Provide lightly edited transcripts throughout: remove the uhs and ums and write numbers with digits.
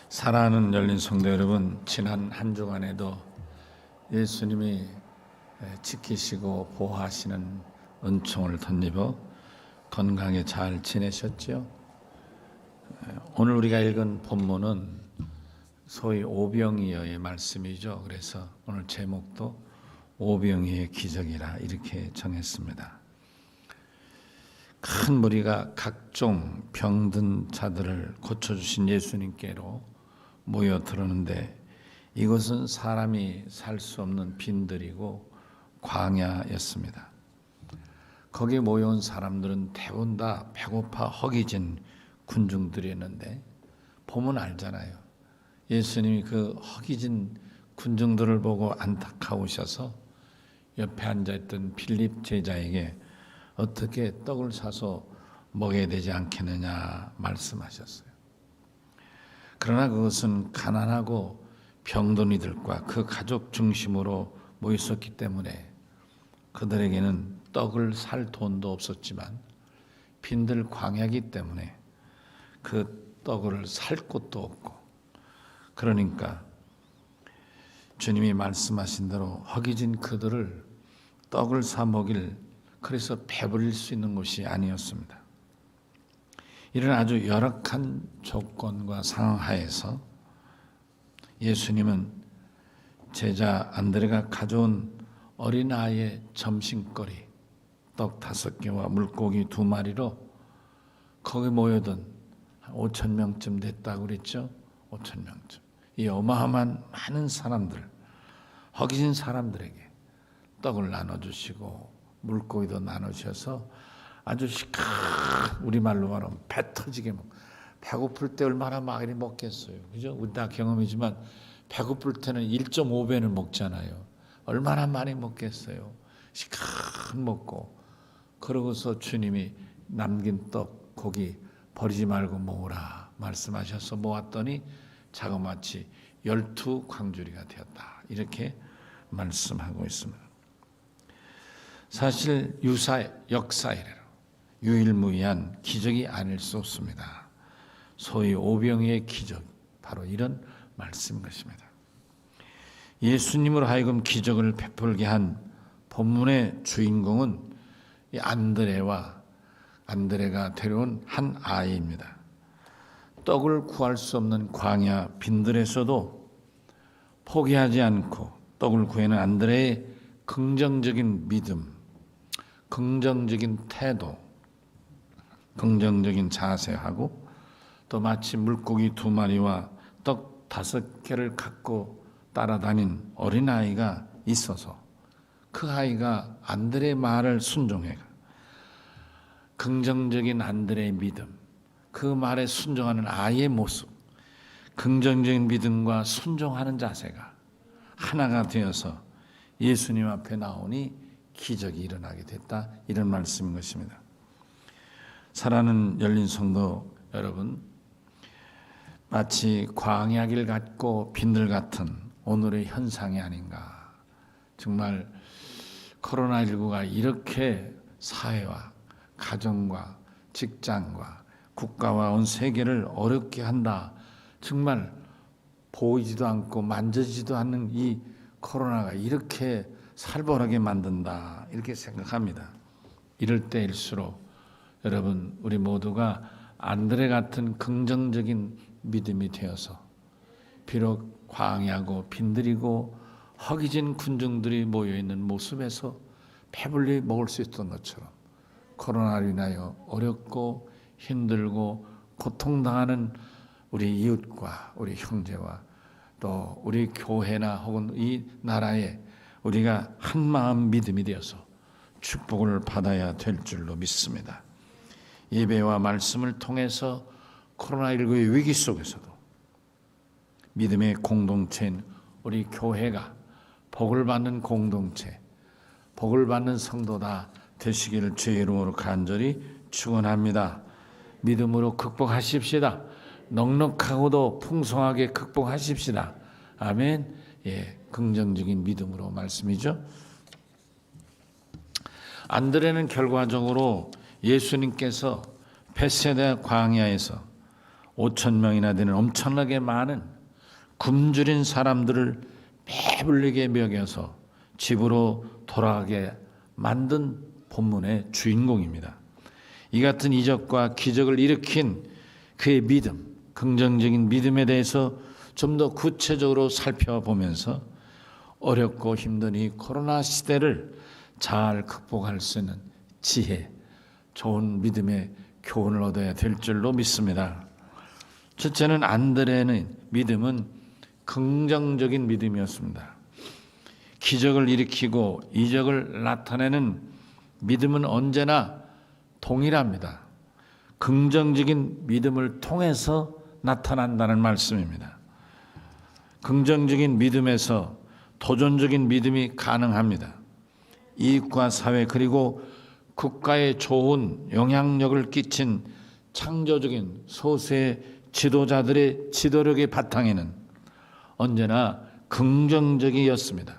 사랑하는 열린 성도 여러분, 지난 한 주간에도 예수님이 지키시고 보호하시는 은총을 덧입어 건강에 잘 지내셨죠? 오늘 우리가 읽은 본문은 소위 오병이어의 말씀이죠. 그래서 오늘 제목도 오병이어의 기적이라 이렇게 정했습니다. 큰 무리가 각종 병든 자들을 고쳐주신 예수님께로 모여들었는데 이곳은 사람이 살 수 없는 빈들이고 광야였습니다. 거기에 모여온 사람들은 대부분 다 배고파 허기진 군중들이었는데 보면 알잖아요. 예수님이 그 허기진 군중들을 보고 안타까우셔서 옆에 앉아있던 빌립 제자에게 어떻게 떡을 사서 먹어야 되지 않겠느냐 말씀하셨어요. 그러나 그것은 가난하고 병든 이들과 그 가족 중심으로 모였었기 때문에 그들에게는 떡을 살 돈도 없었지만 빈들 광야이기 때문에 그 떡을 살 곳도 없고, 그러니까 주님이 말씀하신 대로 허기진 그들을 떡을 사 먹일, 그래서 배부릴 수 있는 곳이 아니었습니다. 이런 아주 열악한 조건과 상황 하에서 예수님은 제자 안드레가 가져온 어린아이의 점심거리 떡 5개와 물고기 2마리로 거기 모여든 5,000명쯤 됐다고 그랬죠. 5,000명쯤. 이 어마어마한 많은 사람들, 허기진 사람들에게 떡을 나눠주시고 물고기도 나누셔서 아주 우리말로 말하면 배 터지게 배고플 때 얼마나 많이 먹겠어요. 그죠? 우리 다 경험이지만 배고플 때는 1.5배는 먹잖아요. 얼마나 많이 먹겠어요. 시큰 먹고, 그러고서 주님이 남긴 떡, 고기 버리지 말고 모으라 말씀하셔서 모았더니 자그마치 12광주리가 되었다. 이렇게 말씀하고 있습니다. 사실 역사이래로 유일무이한 기적이 아닐 수 없습니다. 소위 오병이의 기적, 바로 이런 말씀인 것입니다. 예수님으로 하여금 기적을 베풀게 한 본문의 주인공은 이 안드레가 데려온 한 아이입니다. 떡을 구할 수 없는 광야 빈들에서도 포기하지 않고 떡을 구하는 안드레의 긍정적인 믿음, 긍정적인 태도, 긍정적인 자세하고 또 마치 물고기 2마리와 떡 5개를 갖고 따라다닌 어린아이가 있어서 그 아이가 안드레의 말을 순종해 긍정적인 안드레의 믿음, 그 말에 순종하는 아이의 모습, 긍정적인 믿음과 순종하는 자세가 하나가 되어서 예수님 앞에 나오니 기적이 일어나게 됐다. 이런 말씀인 것입니다. 사랑하는 열린 성도 여러분, 마치 광야길 같고 빈들 같은 오늘의 현상이 아닌가. 정말 코로나19가 이렇게 사회와 가정과 직장과 국가와 온 세계를 어렵게 한다. 정말 보이지도 않고 만져지도 않는 이 코로나가 이렇게 살벌하게 만든다. 이렇게 생각합니다. 이럴 때일수록 여러분, 우리 모두가 안드레 같은 긍정적인 믿음이 되어서 비록 광야고 빈들이고 허기진 군중들이 모여있는 모습에서 배불리 먹을 수 있던 것처럼 코로나로 인하여 어렵고 힘들고 고통당하는 우리 이웃과 우리 형제와 또 우리 교회나 혹은 이 나라에 우리가 한마음 믿음이 되어서 축복을 받아야 될 줄로 믿습니다. 예배와 말씀을 통해서 코로나19의 위기 속에서도 믿음의 공동체인 우리 교회가 복을 받는 공동체, 복을 받는 성도다 되시기를 주의 이름으로 간절히 축원합니다. 믿음으로 극복하십시다. 넉넉하고도 풍성하게 극복하십시다. 아멘. 예, 긍정적인 믿음으로 말씀이죠. 안드레는 결과적으로 예수님께서 베세다 광야에서 5,000명이나 되는 엄청나게 많은 굶주린 사람들을 배불리게 먹여서 집으로 돌아가게 만든 본문의 주인공입니다. 이 같은 이적과 기적을 일으킨 그의 믿음, 긍정적인 믿음에 대해서 좀 더 구체적으로 살펴보면서 어렵고 힘든 이 코로나 시대를 잘 극복할 수 있는 지혜, 좋은 믿음의 교훈을 얻어야 될 줄로 믿습니다. 첫째는 안드레의 믿음은 긍정적인 믿음이었습니다. 기적을 일으키고 이적을 나타내는 믿음은 언제나 동일합니다. 긍정적인 믿음을 통해서 나타난다는 말씀입니다. 긍정적인 믿음에서 도전적인 믿음이 가능합니다. 이익과 사회 그리고 국가에 좋은 영향력을 끼친 창조적인 소수의 지도자들의 지도력의 바탕에는 언제나 긍정적이었습니다.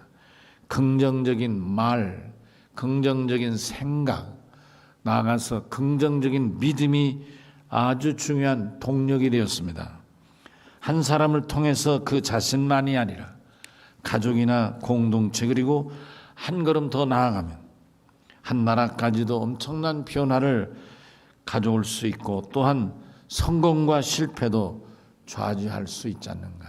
긍정적인 말, 긍정적인 생각, 나아가서 긍정적인 믿음이 아주 중요한 동력이 되었습니다. 한 사람을 통해서 그 자신만이 아니라 가족이나 공동체 그리고 한 걸음 더 나아가면 한 나라까지도 엄청난 변화를 가져올 수 있고 또한 성공과 실패도 좌지할 수 있지 않는가.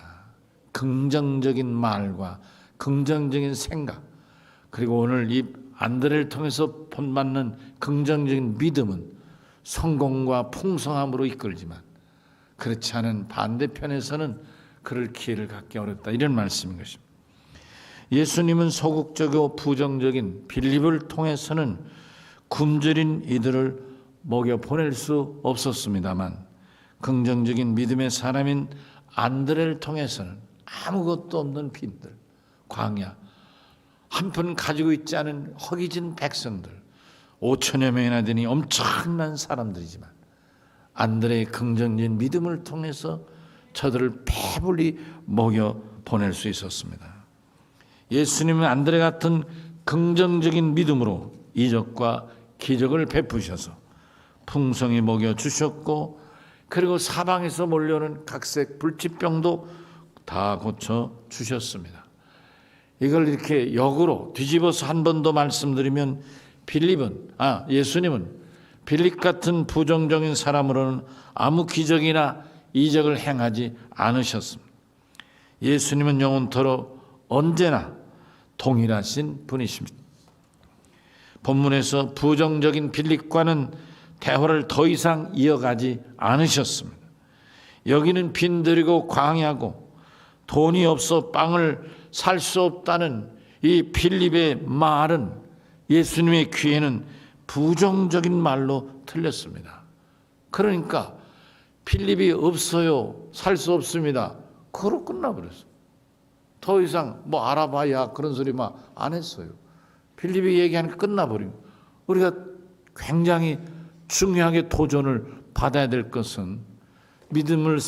긍정적인 말과 긍정적인 생각 그리고 오늘 이 안드레를 통해서 본받는 긍정적인 믿음은 성공과 풍성함으로 이끌지만 그렇지 않은 반대편에서는 그럴 기회를 갖기 어렵다. 이런 말씀인 것입니다. 예수님은 소극적이고 부정적인 빌립을 통해서는 굶주린 이들을 먹여 보낼 수 없었습니다만 긍정적인 믿음의 사람인 안드레를 통해서는 아무것도 없는 빈들, 광야, 한 푼 가지고 있지 않은 허기진 백성들 5천여 명이나 되니 엄청난 사람들이지만 안드레의 긍정적인 믿음을 통해서 저들을 배불리 먹여 보낼 수 있었습니다. 예수님은 안드레 같은 긍정적인 믿음으로 이적과 기적을 베푸셔서 풍성히 먹여 주셨고 그리고 사방에서 몰려오는 각색 불치병도 다 고쳐 주셨습니다. 이걸 이렇게 역으로 뒤집어서 한 번 더 말씀드리면 예수님은 빌립 같은 부정적인 사람으로는 아무 기적이나 이적을 행하지 않으셨습니다. 예수님은 영원토록 언제나 동일하신 분이십니다. 본문에서 부정적인 빌립과는 대화를 더 이상 이어가지 않으셨습니다. 여기는 빈들이고 광야고 돈이 없어 빵을 살 수 없다는 이 빌립의 말은 예수님의 귀에는 부정적인 말로 들렸습니다. 그러니까 빌립이 없어요. 살 수 없습니다. 그로 끝나버렸어요. 더 이상 뭐 알아봐야 그런 소리 막 안 했어요. 빌립이 얘기하니까 끝나버리고 우리가 굉장히 중요하게 도전을 받아야 될 것은 믿음을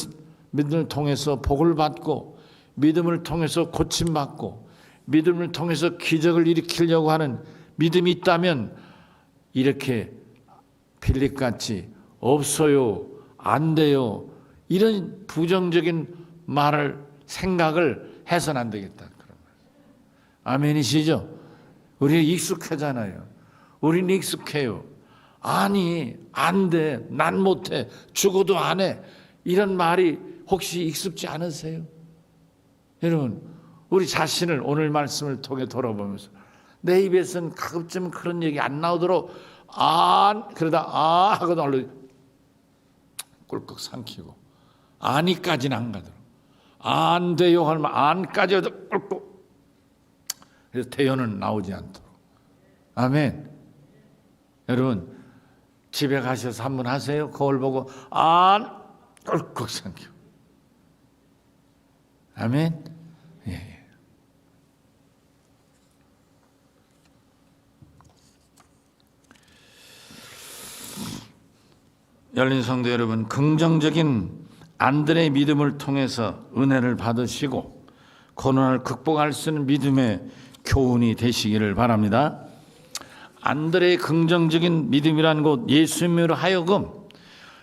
통해서 복을 받고 믿음을 통해서 고침받고 믿음을 통해서 기적을 일으키려고 하는 믿음이 있다면 이렇게 빌립같이 없어요, 안 돼요 이런 부정적인 말을 생각을 해서는 안 되겠다. 그런 말. 아멘이시죠? 우리 익숙하잖아요. 우리는 익숙해요. 아니 안 돼, 난 못해, 죽어도 안 해 이런 말이 혹시 익숙지 않으세요? 여러분 우리 자신을 오늘 말씀을 통해 돌아보면서 내 입에서는 가급적 그런 얘기 안 나오도록 그러다 하고 얼른 꿀꺽 삼키고 아니까지는 안 가도록 안 돼요 하면 안까지 꿀꺽 그래서 대연은 나오지 않도록. 아멘. 여러분 집에 가셔서 한번 하세요. 거울 보고 꿀꺽 삼키고. 아멘. 예. 열린 성도 여러분, 긍정적인 안드레의 믿음을 통해서 은혜를 받으시고 고난을 극복할 수 있는 믿음의 교훈이 되시기를 바랍니다. 안드레의 긍정적인 믿음이라는 것 예수님으로 하여금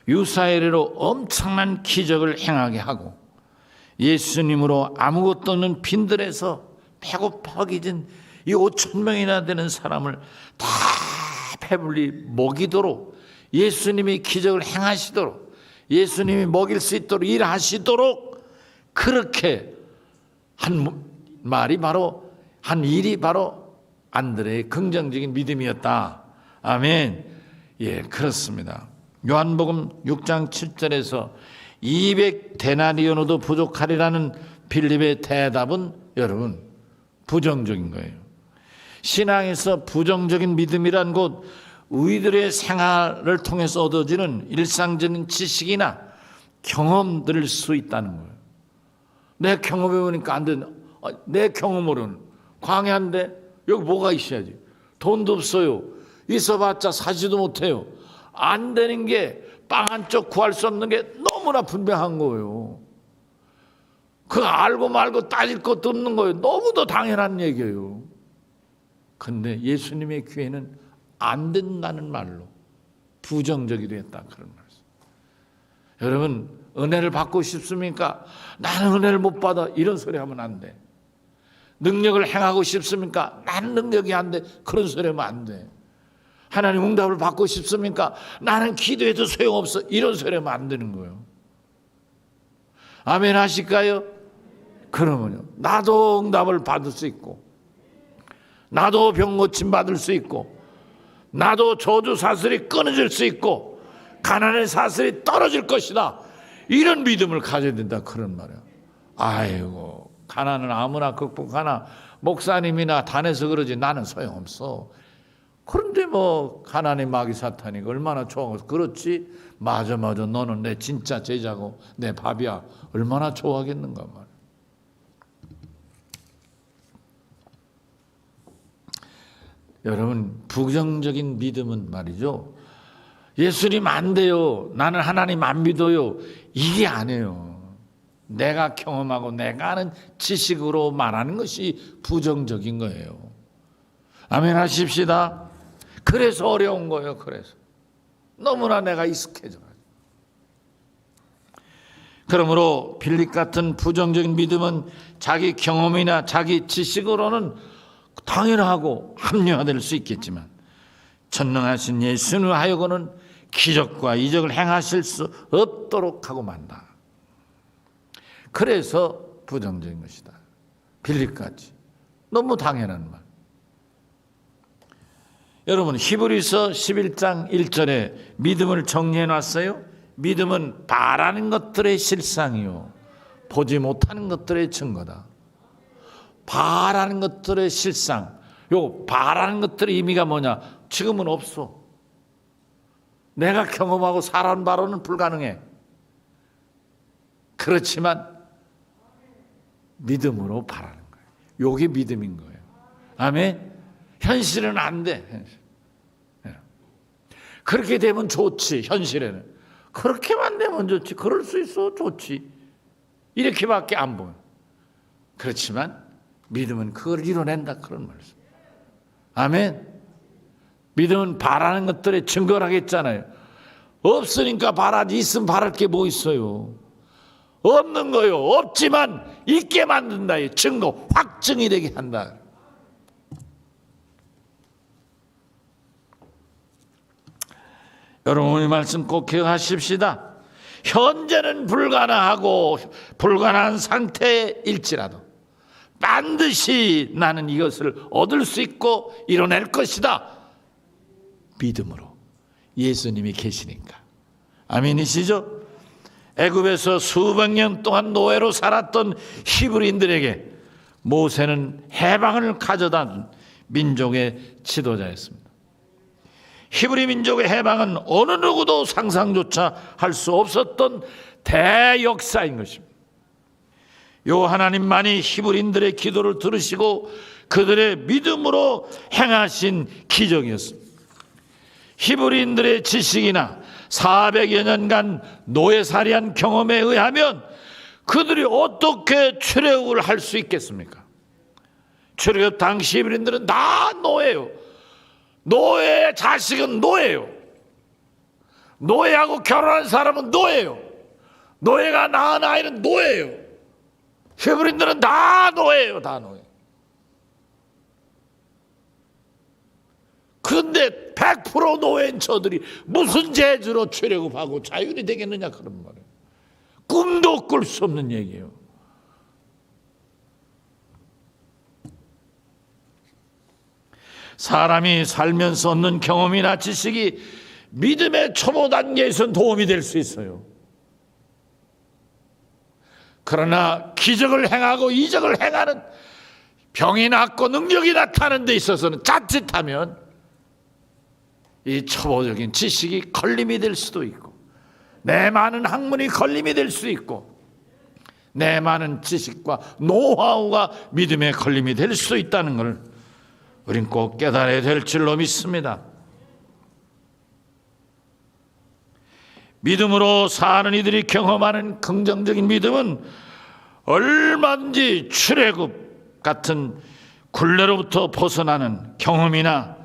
유사이래로 엄청난 기적을 행하게 하고 예수님으로 아무것도 없는 빈들에서 배고파 기진 이 5천 명이나 되는 사람을 다 배불리 먹이도록 예수님이 기적을 행하시도록 예수님이 먹일 수 있도록 일하시도록 그렇게 한 말이 바로 한 일이 바로 안드레의 긍정적인 믿음이었다. 아멘. 예, 그렇습니다. 요한복음 6장 7절에서 200데나리온으로도 부족하리라는 빌립의 대답은 여러분 부정적인 거예요. 신앙에서 부정적인 믿음이란 곧 우리들의 생활을 통해서 얻어지는 일상적인 지식이나 경험들일 수 있다는 거예요. 내 경험해 보니까 안 되는, 내 경험으로는 광야인데 여기 뭐가 있어야지. 돈도 없어요. 있어봤자 사지도 못해요. 안 되는 게 빵 한 쪽 구할 수 없는 게 너무나 분명한 거예요. 그거 알고 말고 따질 것도 없는 거예요. 너무도 당연한 얘기예요. 근데 예수님의 귀에는 안 된다는 말로 부정적이 됐다 그런 말씀. 여러분 은혜를 받고 싶습니까? 나는 은혜를 못 받아 이런 소리 하면 안 돼. 능력을 행하고 싶습니까? 나는 능력이 안 돼 그런 소리 하면 안 돼. 하나님 응답을 받고 싶습니까? 나는 기도해도 소용없어 이런 소리 하면 안 되는 거예요. 아멘 하실까요? 그러면요 나도 응답을 받을 수 있고 나도 병 고침 받을 수 있고 나도 저주 사슬이 끊어질 수 있고 가난의 사슬이 떨어질 것이다 이런 믿음을 가져야 된다 그런 말이야. 아이고 가난은 아무나 극복하나 목사님이나 단에서 그러지 나는 소용없어. 그런데 뭐 가난의 마귀 사탄이 얼마나 좋아하고 그렇지. 맞아 너는 내 진짜 제자고 내 밥이야. 얼마나 좋아하겠는가 말이야. 여러분 부정적인 믿음은 말이죠. 예수님 안 돼요. 나는 하나님 안 믿어요. 이게 아니에요. 내가 경험하고 내가 아는 지식으로 말하는 것이 부정적인 거예요. 아멘 하십시다. 그래서 어려운 거예요. 그래서 너무나 내가 익숙해져. 그러므로 빌립 같은 부정적인 믿음은 자기 경험이나 자기 지식으로는 당연하고 합리화될 수 있겠지만 전능하신 예수님 하여금은 기적과 이적을 행하실 수 없도록 하고 만다. 그래서 부정적인 것이다. 빌립같이 너무 당연한 말. 여러분 히브리서 11장 1절에 믿음을 정리해 놨어요. 믿음은 바라는 것들의 실상이요 보지 못하는 것들의 증거다. 바라는 것들의 실상. 요 바라는 것들의 의미가 뭐냐? 지금은 없어. 내가 경험하고 살아온 바로는 불가능해. 그렇지만 믿음으로 바라는 거예요. 요게 믿음인 거예요. 아멘. 현실은 안 돼. 현실. 그렇게 되면 좋지. 현실에는 그렇게만 되면 좋지. 그럴 수 있어 좋지. 이렇게밖에 안 보여. 그렇지만 믿음은 그걸 이뤄낸다 그런 말씀. 아멘. 믿음은 바라는 것들의 증거를 하겠잖아요. 없으니까 바라지. 있으면 바랄 게 뭐 있어요. 없는 거요. 없지만 있게 만든다. 증거 확증이 되게 한다. 여러분 이 말씀 꼭 기억하십시다. 현재는 불가능하고 불가능한 상태일지라도 반드시 나는 이것을 얻을 수 있고 이뤄낼 것이다. 믿음으로 예수님이 계시니까. 아멘이시죠? 애굽에서 수백 년 동안 노예로 살았던 히브리인들에게 모세는 해방을 가져다 준 민족의 지도자였습니다. 히브리 민족의 해방은 어느 누구도 상상조차 할 수 없었던 대역사인 것입니다. 요 하나님만이 히브리인들의 기도를 들으시고 그들의 믿음으로 행하신 기적이었습니다. 히브리인들의 지식이나 400여 년간 노예살이한 경험에 의하면 그들이 어떻게 출애굽을 할 수 있겠습니까? 출애굽 당시 히브리인들은 다 노예요. 노예의 자식은 노예요. 노예하고 결혼한 사람은 노예요. 노예가 낳은 아이는 노예예요. 히브리인들은 다 노예예요. 다 노예. 그런데 100% 노예인 저들이 무슨 재주로 출애굽하고 자유인이 되겠느냐 그런 말이에요. 꿈도 꿀 수 없는 얘기예요. 사람이 살면서 얻는 경험이나 지식이 믿음의 초보 단계에서는 도움이 될 수 있어요. 그러나 기적을 행하고 이적을 행하는, 병이 낫고 능력이 나타나는 데 있어서는 자칫하면 이 초보적인 지식이 걸림이 될 수도 있고, 내 많은 학문이 걸림이 될 수 있고, 내 많은 지식과 노하우가 믿음의 걸림이 될 수 있다는 것을 우린 꼭 깨달아야 될 줄로 믿습니다. 믿음으로 사는 이들이 경험하는 긍정적인 믿음은 얼마든지 출애굽 같은 굴레로부터 벗어나는 경험이나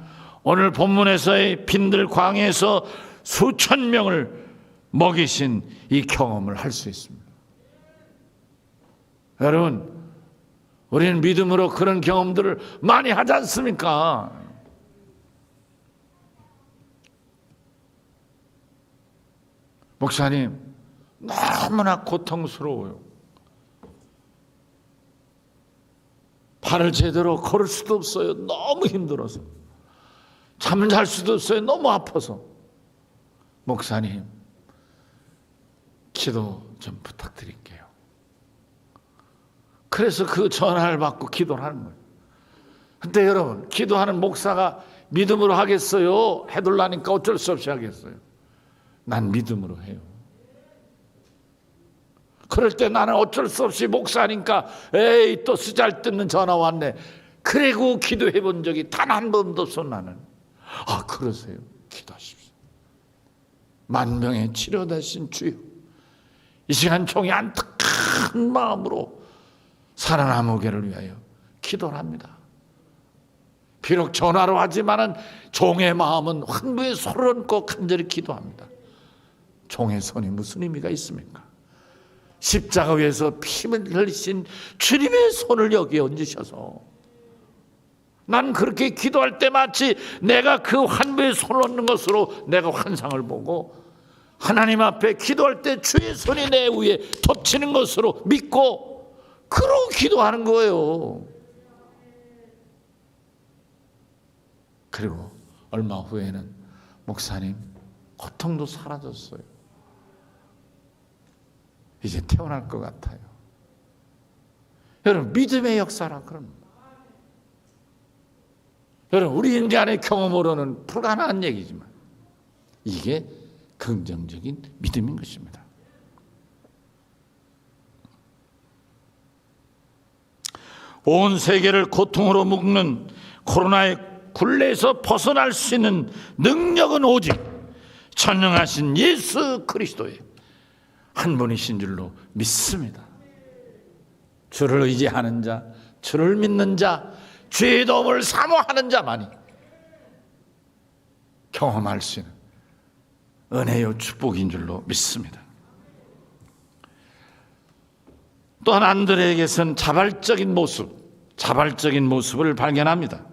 오늘 본문에서의 빈들 광야에서 수천 명을 먹이신 이 경험을 할 수 있습니다. 여러분, 우리는 믿음으로 그런 경험들을 많이 하지 않습니까? 목사님, 너무나 고통스러워요. 발을 제대로 걸을 수도 없어요. 너무 힘들어서. 잠을 잘 수도 없어요. 너무 아파서. 목사님, 기도 좀 부탁드릴게요. 그래서 그 전화를 받고 기도를 하는 거예요. 근데 여러분, 기도하는 목사가 믿음으로 하겠어요? 해둘라니까 어쩔 수 없이 하겠어요? 난 믿음으로 해요. 그럴 때 나는 어쩔 수 없이 목사니까 에이 또 쓰잘데없는 전화 왔네. 그리고 기도해 본 적이 단 한 번도 없어. 나는 그러세요? 기도하십시오. 만병의 치료 대신 주여, 이 시간 종이 안타까운 마음으로 살아남으기를 위하여 기도를 합니다. 비록 전화로 하지만은 종의 마음은 환부의 손을 얹고 간절히 기도합니다. 종의 손이 무슨 의미가 있습니까? 십자가 위에서 피를 흘리신 주님의 손을 여기에 얹으셔서, 난 그렇게 기도할 때 마치 내가 그 환부의 손을 얹는 것으로 내가 환상을 보고, 하나님 앞에 기도할 때 주의 손이 내 위에 덮치는 것으로 믿고 그러고 기도하는 거예요. 그리고 얼마 후에는 목사님, 고통도 사라졌어요. 이제 태어날 것 같아요. 여러분, 믿음의 역사라 그런. 여러분, 우리 인간의 경험으로는 불가능한 얘기지만 이게 긍정적인 믿음인 것입니다. 온 세계를 고통으로 묶는 코로나의 굴레에서 벗어날 수 있는 능력은 오직 전능하신 예수 그리스도의 한 분이신 줄로 믿습니다. 주를 의지하는 자, 주를 믿는 자, 주의 도움을 사모하는 자만이 경험할 수 있는 은혜요 축복인 줄로 믿습니다. 또한 안드레에게선 자발적인 모습을 발견합니다.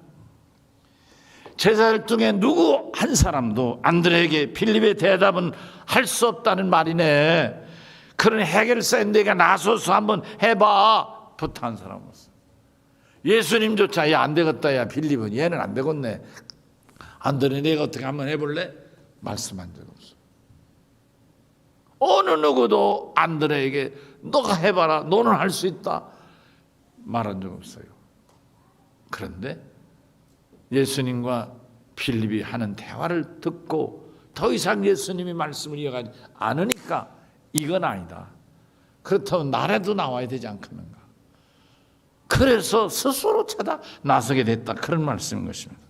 제자들 중에 누구 한 사람도 안드레에게 필립의 대답은 할 수 없다는 말이네, 그런 해결사인데가 나서서 한번 해봐, 부탁한 사람 없어. 예수님조차 야 안 되겠다, 야 필립은 얘는 안 되겠네, 안드레 내가 어떻게 한번 해볼래? 말씀한 적 없어. 어느 누구도 안드레에게 너가 해봐라, 너는 할 수 있다 말한 적 없어요. 그런데 예수님과 필립이 하는 대화를 듣고 더 이상 예수님이 말씀을 이어가지 않으니까 이건 아니다, 그렇다면 나라도 나와야 되지 않겠는가, 그래서 스스로 찾아 나서게 됐다, 그런 말씀인 것입니다.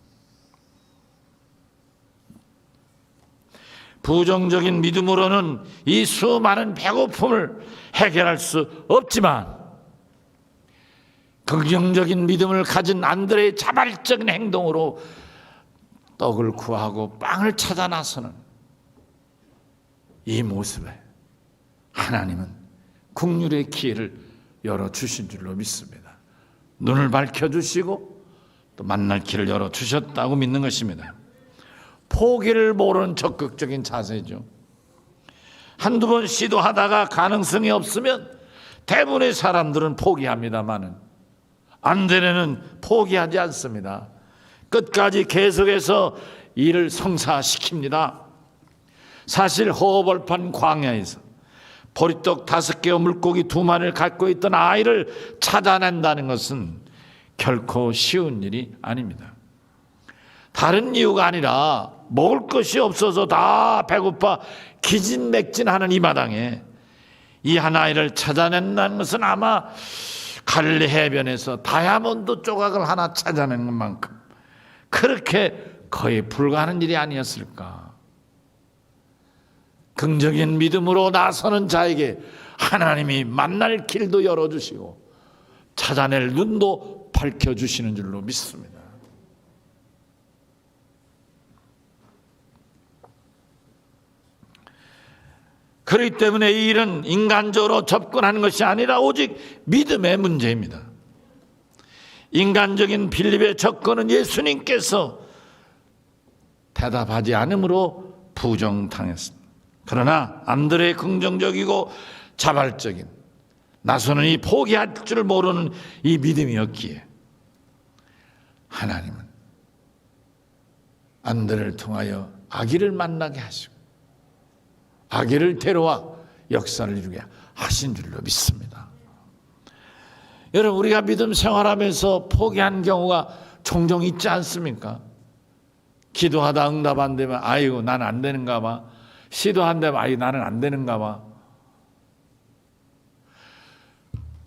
부정적인 믿음으로는 이 수많은 배고픔을 해결할 수 없지만, 긍정적인 믿음을 가진 안드레의 자발적인 행동으로 떡을 구하고 빵을 찾아 나서는 이 모습에 하나님은 국률의 기회를 열어주신 줄로 믿습니다. 눈을 밝혀주시고 또 만날 길을 열어주셨다고 믿는 것입니다. 포기를 모르는 적극적인 자세죠. 한두 번 시도하다가 가능성이 없으면 대부분의 사람들은 포기합니다마는 안 되려는 포기하지 않습니다. 끝까지 계속해서 일을 성사시킵니다. 사실 허벌판 광야에서 보리떡 5개와 물고기 2마리를 갖고 있던 아이를 찾아낸다는 것은 결코 쉬운 일이 아닙니다. 다른 이유가 아니라 먹을 것이 없어서 다 배고파 기진맥진하는 이 마당에 이 한 아이를 찾아낸다는 것은 아마 갈릴리 해변에서 다이아몬드 조각을 하나 찾아낸 것만큼 그렇게 거의 불가능한 일이 아니었을까. 긍정적인 믿음으로 나서는 자에게 하나님이 만날 길도 열어주시고 찾아낼 눈도 밝혀주시는 줄로 믿습니다. 그렇기 때문에 이 일은 인간적으로 접근하는 것이 아니라 오직 믿음의 문제입니다. 인간적인 빌립의 접근은 예수님께서 대답하지 않으므로 부정당했습니다. 그러나 안드레의 긍정적이고 자발적인 나서는 이 포기할 줄 모르는 이 믿음이었기에 하나님은 안드레를 통하여 아기를 만나게 하시고 아기를 데려와 역사를 이루게 하신 줄로 믿습니다. 여러분, 우리가 믿음 생활하면서 포기한 경우가 종종 있지 않습니까? 기도하다 응답 안 되면 아이고 난 안 되는가 봐. 시도한다면 아이 나는 안 되는가 봐.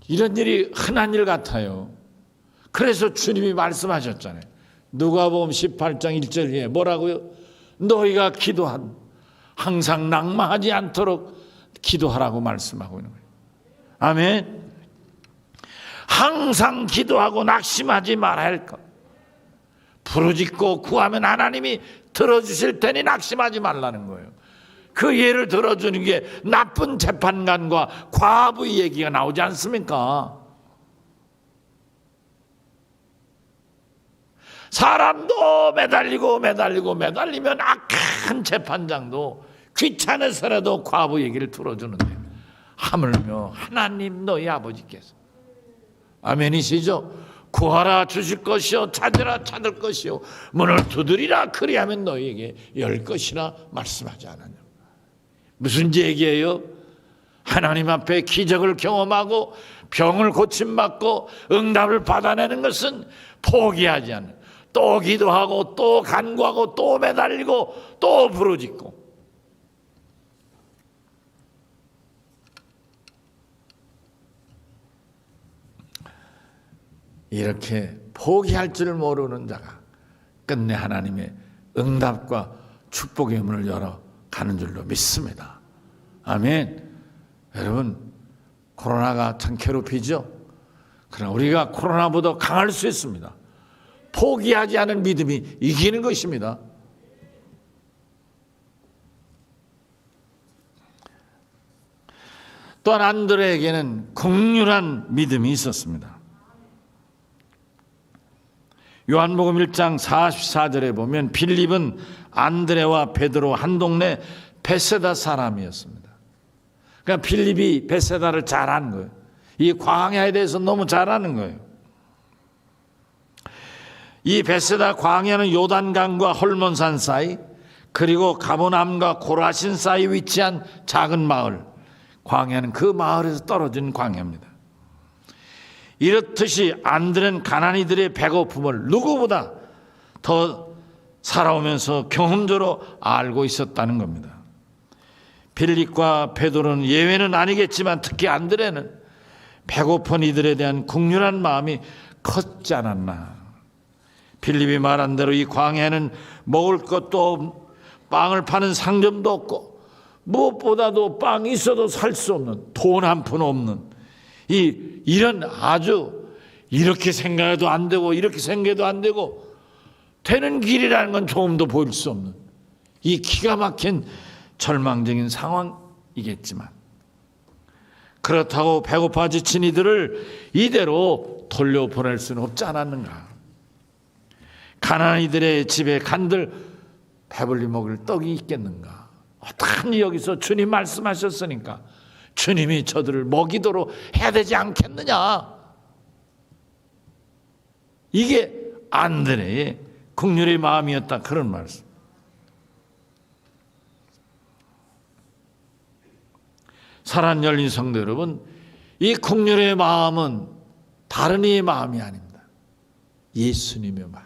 이런 일이 흔한 일 같아요. 그래서 주님이 말씀하셨잖아요. 누가복음 18장 1절에 뭐라고요? 너희가 항상 낙마하지 않도록 기도하라고 말씀하고 있는 거예요. 아멘. 항상 기도하고 낙심하지 말아야 할 것. 부르짖고 구하면 하나님이 들어주실 테니 낙심하지 말라는 거예요. 그 예를 들어주는 게 나쁜 재판관과 과부의 얘기가 나오지 않습니까? 사람도 매달리면 악한 재판장도 귀찮아서라도 과부 얘기를 들어주는데 하물며 하나님 너희 아버지께서 아멘이시죠? 구하라 주실 것이요 찾으라 찾을 것이요 문을 두드리라 그리하면 너희에게 열 것이라 말씀하지 않았냐. 무슨 얘기예요? 하나님 앞에 기적을 경험하고 병을 고침받고 응답을 받아내는 것은 포기하지 않는, 또 기도하고 또 간구하고 또 매달리고 또 부르짖고 이렇게 포기할 줄 모르는 자가 끝내 하나님의 응답과 축복의 문을 열어가는 줄로 믿습니다. 아멘. 여러분, 코로나가 참 괴롭히죠. 그러나 우리가 코로나보다 강할 수 있습니다. 포기하지 않은 믿음이 이기는 것입니다. 또한 안드레에게는 극률한 믿음이 있었습니다. 요한복음 1장 44절에 보면 빌립은 안드레와 베드로 한 동네 베세다 사람이었습니다. 그러니까 빌립이 베세다를 잘 아는 거예요. 이 광야에 대해서 너무 잘 아는 거예요. 이 베세다 광야는 요단강과 헐몬산 사이 그리고 가보남과 고라신 사이 위치한 작은 마을, 광야는 그 마을에서 떨어진 광야입니다. 이렇듯이 안드레는 가나니들의 배고픔을 누구보다 더 살아오면서 경험적으로 알고 있었다는 겁니다. 빌립과 베드로는 예외는 아니겠지만 특히 안드레는 배고픈 이들에 대한 긍휼한 마음이 컸지 않았나. 빌립이 말한 대로 이 광야에는 먹을 것도 빵을 파는 상점도 없고 무엇보다도 빵이 있어도 살 수 없는, 돈 한 푼 없는 이런 아주 이렇게 생각해도 안 되고 이렇게 생각해도 안 되고 되는 길이라는 건 조금도 보일 수 없는 이 기가 막힌 절망적인 상황이겠지만 그렇다고 배고파 지친 이들을 이대로 돌려보낼 수는 없지 않았는가. 가난한 이들의 집에 간들 배불리 먹을 떡이 있겠는가. 어떡하니 여기서 주님 말씀하셨으니까 주님이 저들을 먹이도록 해야 되지 않겠느냐. 이게 안드레의 긍휼의 마음이었다, 그런 말씀. 사랑 열린 성도 여러분, 이 긍휼의 마음은 다른 이의 마음이 아닙니다. 예수님의 마음.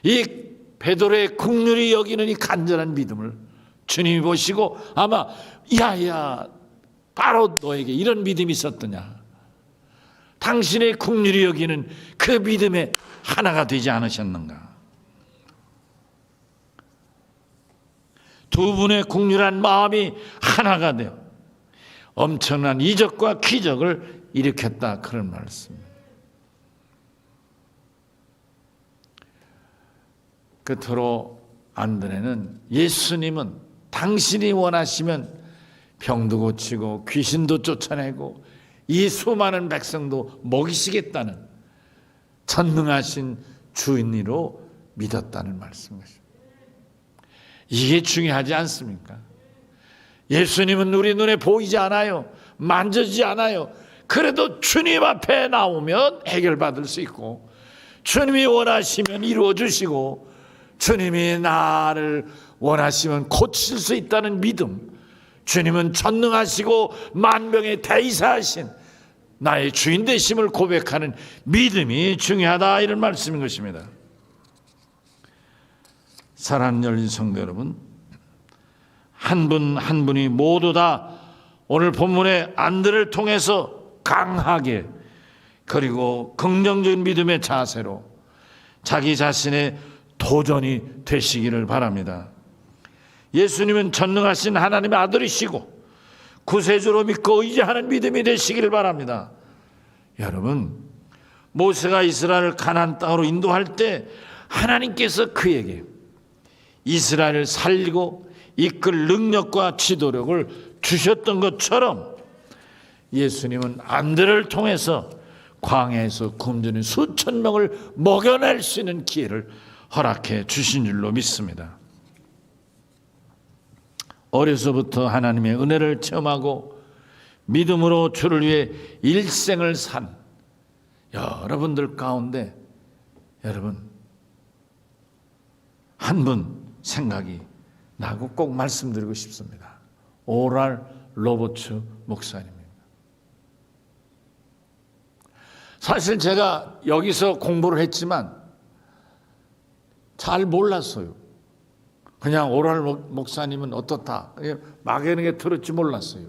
이 베드로의 긍휼히 여기는 이 간절한 믿음을 주님이 보시고 아마 야야 바로 너에게 이런 믿음이 있었더냐, 당신의 긍휼히 여기는 그 믿음의 하나가 되지 않으셨는가. 두 분의 긍휼한 마음이 하나가 되어 엄청난 이적과 기적을 일으켰다, 그런 말씀입니다. 끝으로 안드레는 예수님은 당신이 원하시면 병도 고치고 귀신도 쫓아내고 이 수많은 백성도 먹이시겠다는 전능하신 주인으로 믿었다는 말씀이십니다. 이게 중요하지 않습니까? 예수님은 우리 눈에 보이지 않아요. 만져지지 않아요. 그래도 주님 앞에 나오면 해결받을 수 있고, 주님이 원하시면 이루어 주시고, 주님이 나를 원하시면 고칠 수 있다는 믿음, 주님은 전능하시고 만병의 대이사하신 나의 주인 되심을 고백하는 믿음이 중요하다, 이런 말씀인 것입니다. 사랑하는 열린 성도 여러분, 한 분 한 분이 모두 다 오늘 본문의 안드레를 통해서 강하게 그리고 긍정적인 믿음의 자세로 자기 자신의 도전이 되시기를 바랍니다. 예수님은 전능하신 하나님의 아들이시고 구세주로 믿고 의지하는 믿음이 되시기를 바랍니다. 여러분, 모세가 이스라엘을 가나안 땅으로 인도할 때 하나님께서 그에게 이스라엘을 살리고 이끌 능력과 지도력을 주셨던 것처럼 예수님은 안드레를 통해서 광야에서 굶주린 수천 명을 먹여낼 수 있는 기회를 허락해 주신 줄로 믿습니다. 어려서부터 하나님의 은혜를 체험하고 믿음으로 주를 위해 일생을 산 여러분들 가운데 여러분 한 분 생각이 나고 꼭 말씀드리고 싶습니다. 오랄 로버츠 목사님입니다. 사실 제가 여기서 공부를 했지만 잘 몰랐어요. 그냥 오랄 목사님은 어떻다, 막연하게 들었지 몰랐어요.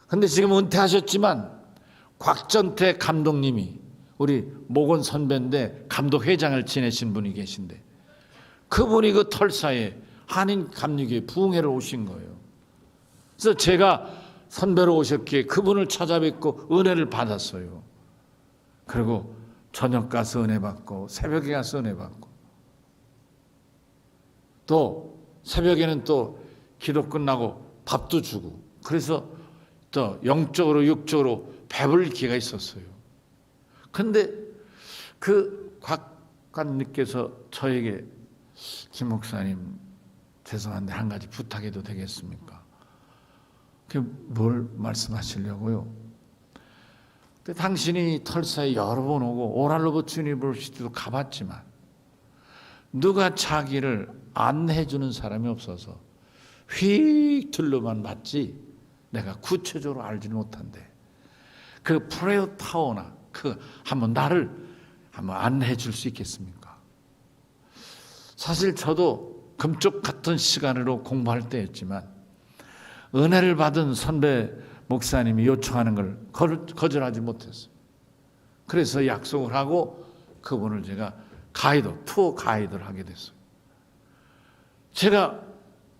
근데 지금 은퇴하셨지만 곽전태 감독님이 우리 목원 선배인데 감독회장을 지내신 분이 계신데, 그분이 그 털사에 한인 감리교회 부흥회를 오신 거예요. 그래서 제가 선배로 오셨기에 그분을 찾아뵙고 은혜를 받았어요. 그리고 저녁 가서 은혜 받고 새벽에 가서 은혜 받고, 또 새벽에는 또 기도 끝나고 밥도 주고, 그래서 또 영적으로 육적으로 배불릴 기회가 있었어요. 근데 그 곽관님께서 저에게 김 목사님 죄송한데 한 가지 부탁해도 되겠습니까? 그게 뭘 말씀하시려고요? 근데 당신이 털사에 여러 번 오고 오랄 로버츠 유니버시티도 가봤지만 누가 자기를 안내해 주는 사람이 없어서 휙 둘러만 봤지 내가 구체적으로 알지는 못한데, 그 프레어 타워나 그 한번 나를 한번 안내해 줄 수 있겠습니까? 사실 저도 금쪽 같은 시간으로 공부할 때였지만 은혜를 받은 선배 목사님이 요청하는 걸 거절하지 못했어요. 그래서 약속을 하고 그분을 제가 가이드, 투어 가이드를 하게 됐어요. 제가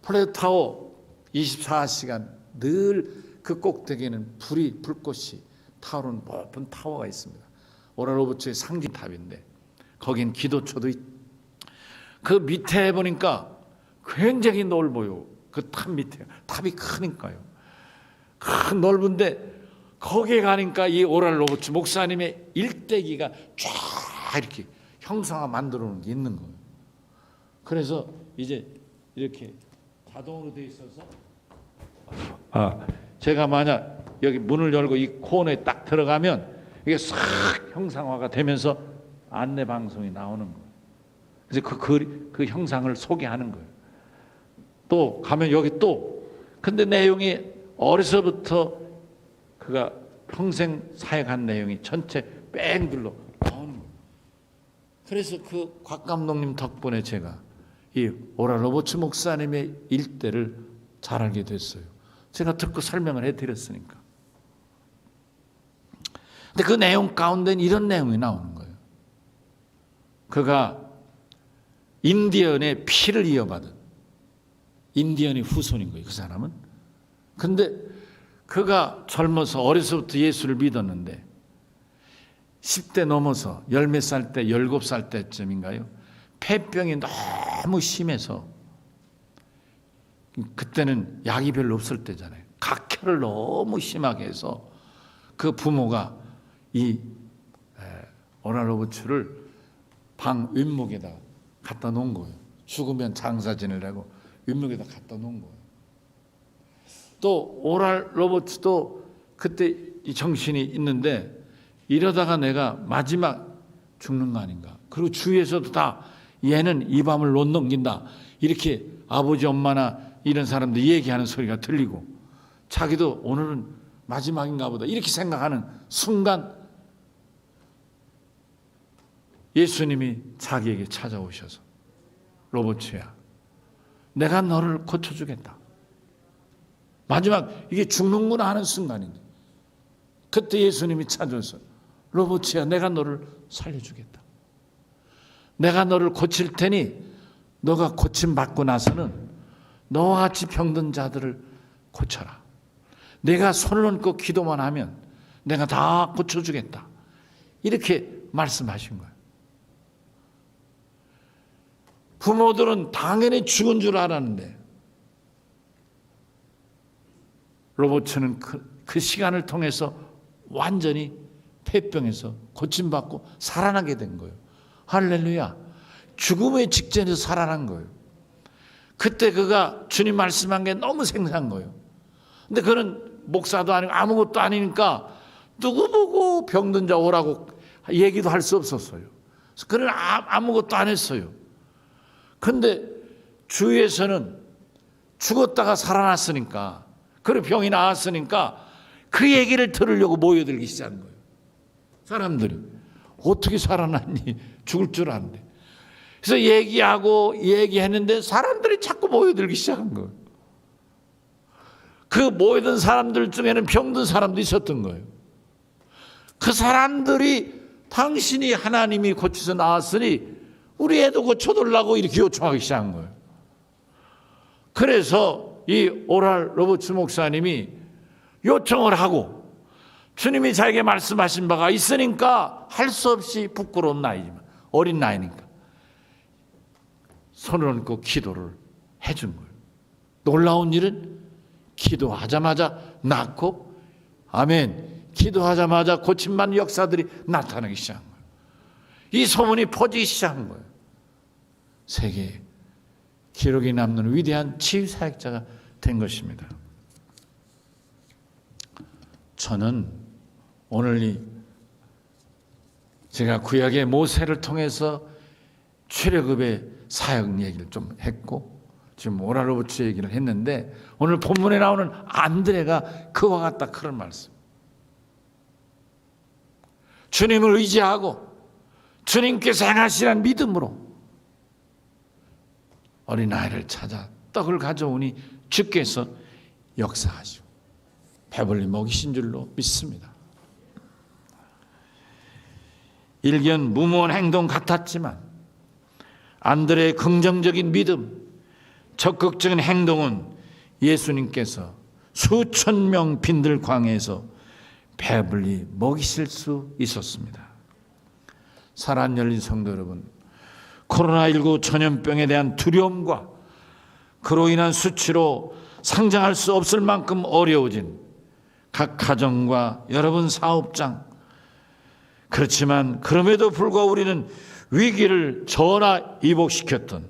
플레타워 24시간 늘 그 꼭대기에는 불꽃이 타오르는 높은 타워가 있습니다. 오랄 로버츠의 상징탑인데 거긴 기도처도 그 밑에 보니까 굉장히 넓어요. 그 탑 밑에. 탑이 크니까요. 큰 넓은데 거기에 가니까 이 오랄 로버츠 목사님의 일대기가 쫙 이렇게 형상화 만들어 놓은 게 있는 거예요. 그래서 이제 이렇게 자동으로 돼 있어서 제가 만약 여기 문을 열고 이 코너에 딱 들어가면 이게 싹 형상화가 되면서 안내 방송이 나오는 거예요. 그래서 그 형상을 소개하는 거예요. 또 가면 여기 또 근데 내용이 어려서부터 그가 평생 사역한 내용이 전체 뺑 둘러 나오는 거예요. 그래서 그 곽 감독님 덕분에 제가 이 오랄 로버츠 목사님의 일대를 잘 알게 됐어요. 제가 듣고 설명을 해드렸으니까. 근데 그 내용 가운데는 이런 내용이 나오는 거예요. 그가 인디언의 피를 이어받은 인디언의 후손인 거예요. 그 사람은. 근데 그가 젊어서 어려서부터 예수를 믿었는데 10대 넘어서 열 몇 살 때 17살 때쯤인가요? 폐병이 너무 심해서 그때는 약이 별로 없을 때잖아요. 각혈을 너무 심하게 해서 그 부모가 이 오랄 로버츠를 방 윗목에다 갖다 놓은 거예요. 죽으면 장사 지내라고 윗목에다 갖다 놓은 거예요. 또 오랄 로버츠도 그때 이 정신이 있는데 이러다가 내가 마지막 죽는 거 아닌가. 그리고 주위에서도 다 얘는 이 밤을 못 넘긴다. 이렇게 아버지 엄마나 이런 사람들 얘기하는 소리가 들리고 자기도 오늘은 마지막인가 보다 이렇게 생각하는 순간 예수님이 자기에게 찾아오셔서 로버츠야, 내가 너를 고쳐주겠다. 마지막 이게 죽는구나 하는 순간인데 그때 예수님이 찾아와서 로버츠야, 내가 너를 살려주겠다. 내가 너를 고칠 테니 너가 고침받고 나서는 너와 같이 병든 자들을 고쳐라. 내가 손을 얹고 기도만 하면 내가 다 고쳐주겠다. 이렇게 말씀하신 거예요. 부모들은 당연히 죽은 줄 알았는데 로버츠는 그 시간을 통해서 완전히 폐병에서 고침받고 살아나게 된 거예요. 할렐루야. 죽음의 직전에서 살아난 거예요. 그때 그가 주님 말씀한 게 너무 생생한 거예요. 근데 그는 목사도 아니고 아무것도 아니니까 누구 보고 병든 자 오라고 얘기도 할 수 없었어요. 그래서 그는 아무것도 안 했어요. 근데 주위에서는 죽었다가 살아났으니까, 그리고 병이 나았으니까 그 얘기를 들으려고 모여들기 시작한 거예요. 사람들이 어떻게 살아났니? 죽을 줄 아는데. 그래서 얘기했는데 사람들이 자꾸 모여들기 시작한 거예요. 그 모여든 사람들 중에는 병든 사람도 있었던 거예요. 그 사람들이 당신이 하나님이 고쳐서 나왔으니 우리 애도 고쳐달라고 이렇게 요청하기 시작한 거예요. 그래서 이 오랄 로버츠 목사님이 요청을 하고 주님이 자기에게 말씀하신 바가 있으니까 할 수 없이 부끄러운 나이지만 어린 나이니까 손을 얹고 기도를 해준 거예요. 놀라운 일은 기도하자마자 낫고, 아멘, 기도하자마자 고침받는 역사들이 나타나기 시작한 거예요. 이 소문이 퍼지기 시작한 거예요. 세계에 기록이 남는 위대한 치유사역자가 된 것입니다. 저는 오늘 제가 구약의 모세를 통해서 출애굽의 사역 얘기를 좀 했고 지금 오랄 로버츠 얘기를 했는데 오늘 본문에 나오는 안드레가 그와 같다 그런 말씀. 주님을 의지하고 주님께서 행하시라는 믿음으로 어린아이를 찾아 떡을 가져오니 주께서 역사하시고 배불리 먹이신 줄로 믿습니다. 일견 무모한 행동 같았지만 안드레의 긍정적인 믿음, 적극적인 행동은 예수님께서 수천 명 빈들 광야에서 배불리 먹이실 수 있었습니다. 사랑 열린 성도 여러분, 코로나19 전염병에 대한 두려움과 그로 인한 수치로 상장할 수 없을 만큼 어려워진 각 가정과 여러분 사업장, 그렇지만 그럼에도 불구하고 우리는 위기를 전화 이복시켰던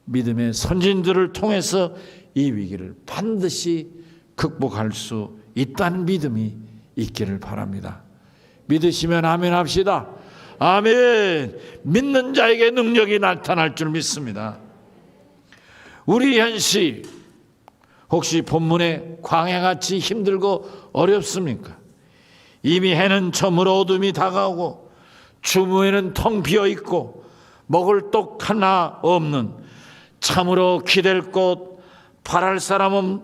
믿음의 선진들을 통해서 이 위기를 반드시 극복할 수 있다는 믿음이 있기를 바랍니다. 믿으시면 아멘 합시다. 아멘. 믿는 자에게 능력이 나타날 줄 믿습니다. 우리 현시 혹시 본문의 광야같이 힘들고 어렵습니까? 이미 해는 저물어 어둠이 다가오고 주무에는 텅 비어있고 먹을 떡 하나 없는, 참으로 기댈 곳 바랄 사람은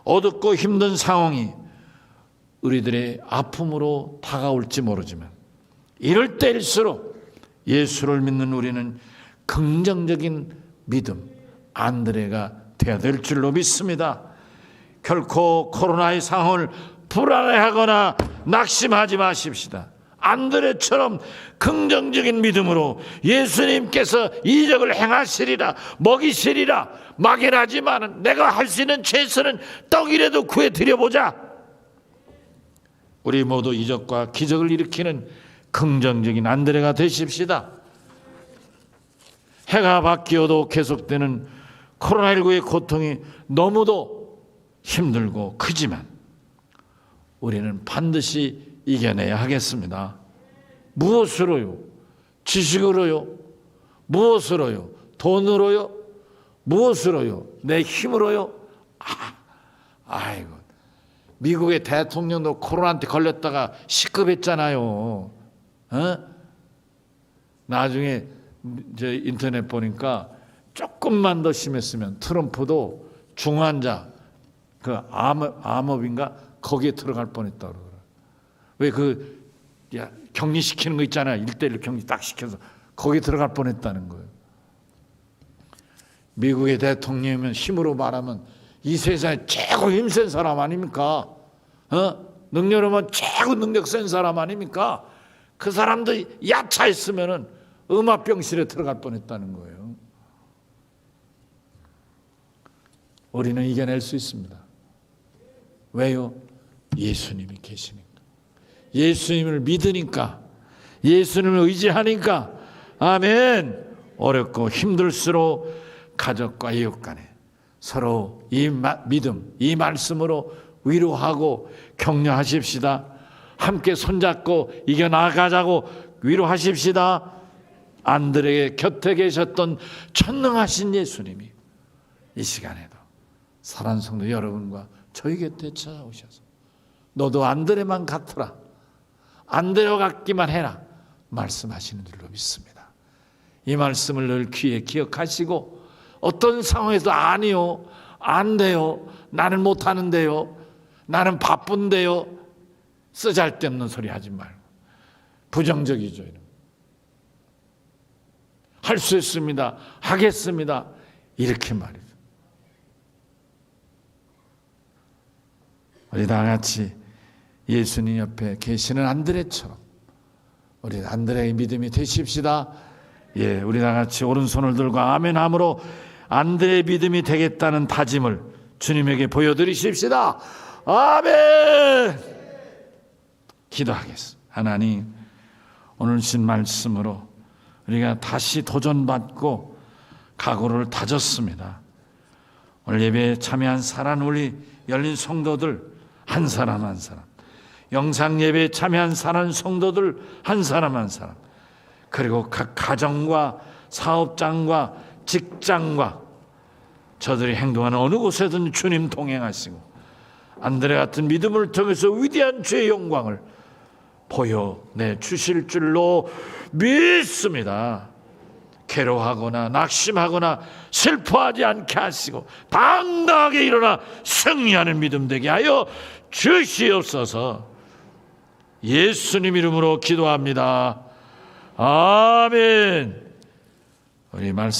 어둡고 힘든 상황이 우리들의 아픔으로 다가올지 모르지만, 이럴 때일수록 예수를 믿는 우리는 긍정적인 믿음, 안드레가 되어야 될 줄로 믿습니다. 결코 코로나의 상황을 불안해하거나 낙심하지 마십시다. 안드레처럼 긍정적인 믿음으로 예수님께서 이적을 행하시리라, 먹이시리라 막연하지만 내가 할 수 있는 최선은 떡이라도 구해드려보자. 우리 모두 이적과 기적을 일으키는 긍정적인 안드레가 되십시다. 해가 바뀌어도 계속되는 코로나19의 고통이 너무도 힘들고 크지만 우리는 반드시 이겨내야 하겠습니다. 무엇으로요? 지식으로요? 무엇으로요? 돈으로요? 무엇으로요? 내 힘으로요? 아이고, 미국의 대통령도 코로나한테 걸렸다가 시급했잖아요. 나중에 저 인터넷 보니까 조금만 더 심했으면 트럼프도 중환자, 그 암업인가 거기에 들어갈 뻔했다고 그러더라고요. 왜 격리시키는 거 있잖아요. 1:1 격리 딱 시켜서 거기 들어갈 뻔했다는 거예요. 미국의 대통령이면 힘으로 말하면 이 세상에 최고 힘센 사람 아닙니까? 능력으로만 최고 능력 센 사람 아닙니까? 그 사람도 야차했으면은 음압병실에 들어갈 뻔했다는 거예요. 우리는 이겨낼 수 있습니다. 왜요? 예수님이 계시니까. 예수님을 믿으니까, 예수님을 의지하니까. 아멘. 어렵고 힘들수록 가족과 이웃 간에 서로 이 믿음, 이 말씀으로 위로하고 격려하십시다. 함께 손잡고 이겨나가자고 위로하십시다. 안드레의 곁에 계셨던 전능하신 예수님이 이 시간에도 사랑하는 성도 여러분과 저희 곁에 찾아오셔서 너도 안드레만 같으라, 안드레와 같기만 해라 말씀하시는 줄로 믿습니다. 이 말씀을 늘 귀에 기억하시고 어떤 상황에서 아니요, 안 돼요, 나는 못하는데요, 나는 바쁜데요, 쓰잘데없는 소리 하지 말고 부정적이죠. 할 수 있습니다, 하겠습니다, 이렇게 말이죠. 우리 다 같이 예수님 옆에 계시는 안드레처럼 우리 안드레의 믿음이 되십시다. 예, 우리 다 같이 오른손을 들고 아멘함으로 안드레의 믿음이 되겠다는 다짐을 주님에게 보여드리십시다. 아멘. 기도하겠습니다. 하나님, 오늘 신 말씀으로 우리가 다시 도전받고 각오를 다졌습니다. 오늘 예배에 참여한 사랑 우리 열린 성도들 한 사람 한 사람, 영상 예배에 참여한 사랑 성도들 한 사람 한 사람, 그리고 각 가정과 사업장과 직장과 저들이 행동하는 어느 곳에든 주님 동행하시고 안드레 같은 믿음을 통해서 위대한 주의 영광을 보여내 주실 줄로 믿습니다. 괴로워하거나 낙심하거나 슬퍼하지 않게 하시고 당당하게 일어나 승리하는 믿음 되게 하여 주시옵소서. 예수님 이름으로 기도합니다. 아멘. 우리 말씀